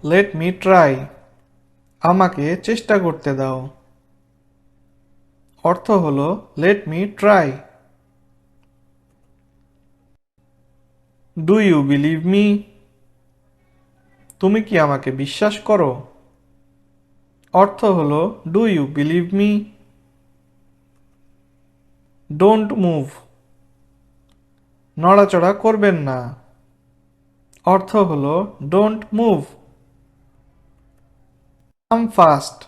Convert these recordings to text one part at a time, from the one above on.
Late me try. আমাকে চেষ্টা করতে দাও। অর্থ হলো let me try. Do you believe me? তুমি কি আমাকে বিশ্বাস করো? অর্থ হলো do you believe me? Don't move. নড়াচড়া করবেন না। অর্থ হলো ডোন্ট মুভ। Come fast.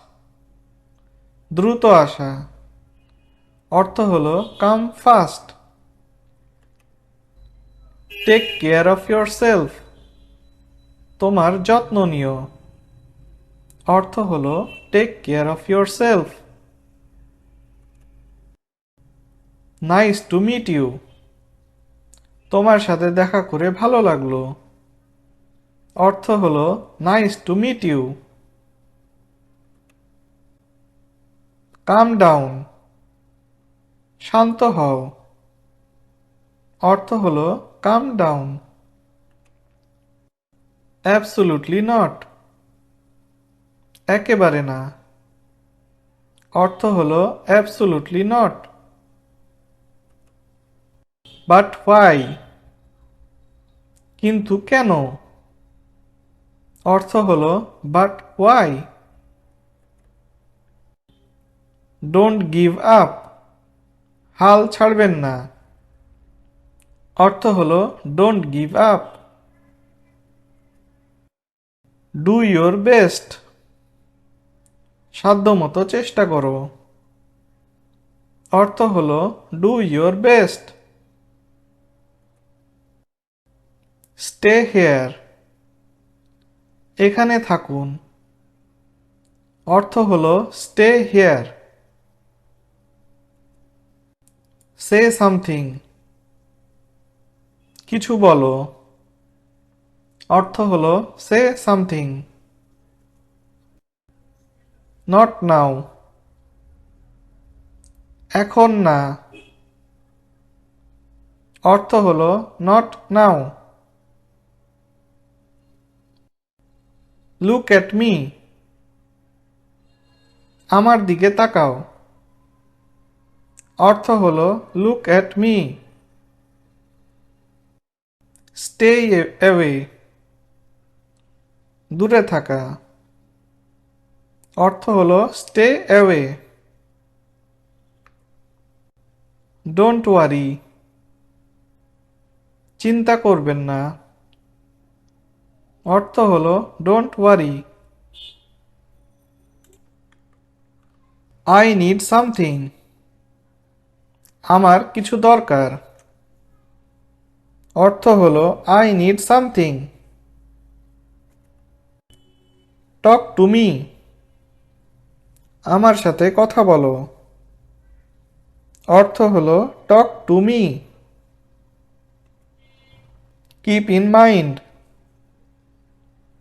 দ্রুত আসা। অর্থ হলো come fast. Take care of yourself. তোমার যত্ন নিও। অর্থ হলো take care of yourself. Nice to meet you. তোমার সাথে দেখা করে ভালো লাগলো। অর্থ হলো nice to meet you. Calm down. শান্ত হও। অর্থ হলো কাম ডাউন। Absolutely not. একেবারে না। অর্থ হলো অ্যাবসোলুটলি নট। But why. কিন্তু কেন? অর্থ হলো but why. Don't give up. হাল ছাড়বেন না। অর্থ হলো don't give up. Do your best. সাধ্যমতো চেষ্টা করো। অর্থ হলো do your best. Stay here. এখানে থাকুন। অর্থ হলো স্টে হেয়ার। Say something. কিছু বলো। অর্থ হলো সে সামথিং। Not now. এখন না। অর্থ হলো not now. Look at me. আমার দিকে তাকাও। অর্থ হলো look at me. Stay away. দূরে থাকা। অর্থ হলো স্টে অ্যাওয়ে। Don't worry. চিন্তা করবেন না। অর্থ হলো don't worry. I need something. আমার কিছু দরকার। অর্থ হলো I need something. Talk to me. আমার সাথে কথা বলো। অর্থ হলো talk to me. Keep in mind.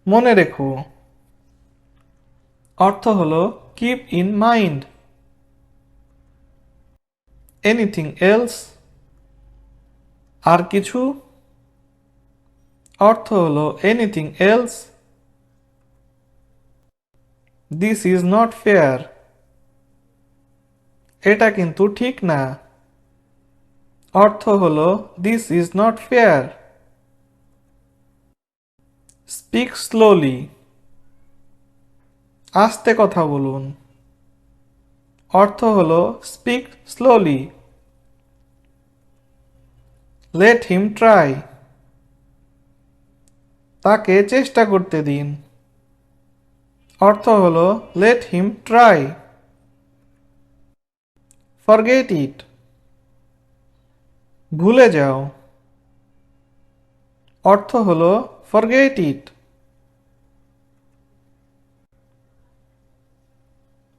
মনে রেখো। অর্থ হলো keep in mind. Anything else. আর কিছু। অর্থ হলো anything else. This is not fair. এটা কিন্তু ঠিক না। অর্থ হলো this is not fair. Speak slowly. আস্তে কথা বলুন। অর্থ হলো speak slowly. Late him try. তাকে চেষ্টা করতে দিন। অর্থ হলো let him try. Forget it. ভুলে যাও। অর্থ হলো forget it.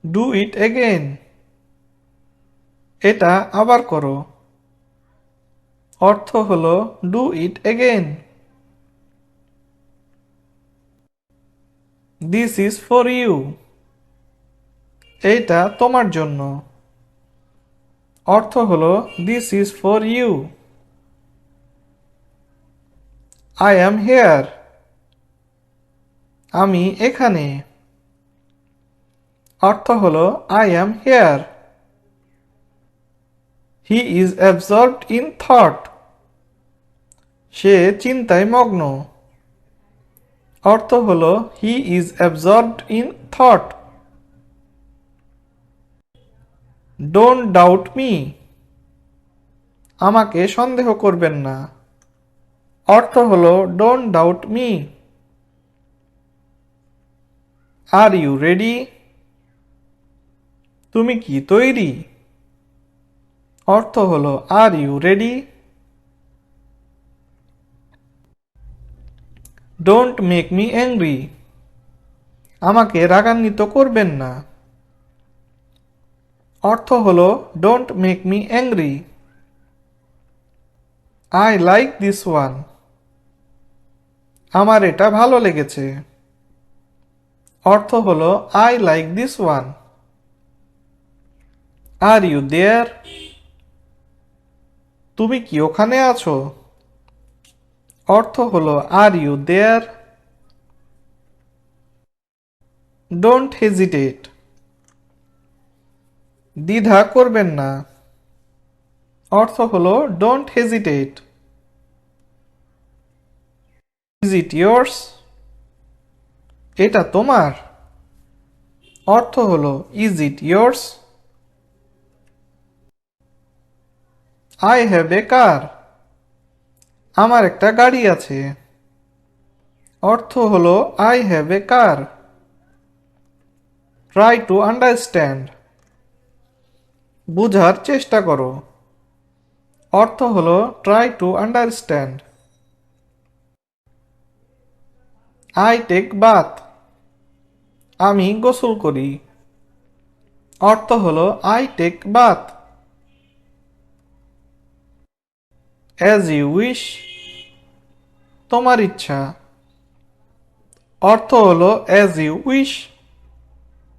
Do it again. এটা আবার করো। অর্থ হলো do it again. This is for you. এইটা তোমার জন্য। অর্থ হলো this is for you. I am here. আমি এখানে। অর্থ হলো I am here. He is absorbed in thought. সে চিন্তায় মগ্ন। অর্থ হলো he is absorbed in thought. Don't doubt me. আমাকে সন্দেহ করবেন না। অর্থ হলো don't doubt me. Are you ready? তুমি কি তৈরি? অর্থ হলো are you ready? Don't make me angry. আমাকে রাগান্বিত করবেন না। অর্থ হলো don't make me angry. I like this one. আমার এটা ভালো লেগেছে। অর্থ হলো I like this one. Are you there? তুমি কি ওখানে আছো? অর্থ হলো are you there? Don't hesitate. দ্বিধা করবেন না। অর্থ হলো don't hesitate. Is it yours? এটা তোমার? অর্থ হলো is it yours? I have a car. আমার একটা গাড়ি আছে। অর্থ হলো I have a car. Try to understand. বুঝার চেষ্টা করো। অর্থ হলো try to understand. I take bath. আমি গোসল করি। অর্থ হলো I take bath. As you wish. তোমার ইচ্ছা। অর্থ হলো অ্যাজ ইউ উইশ।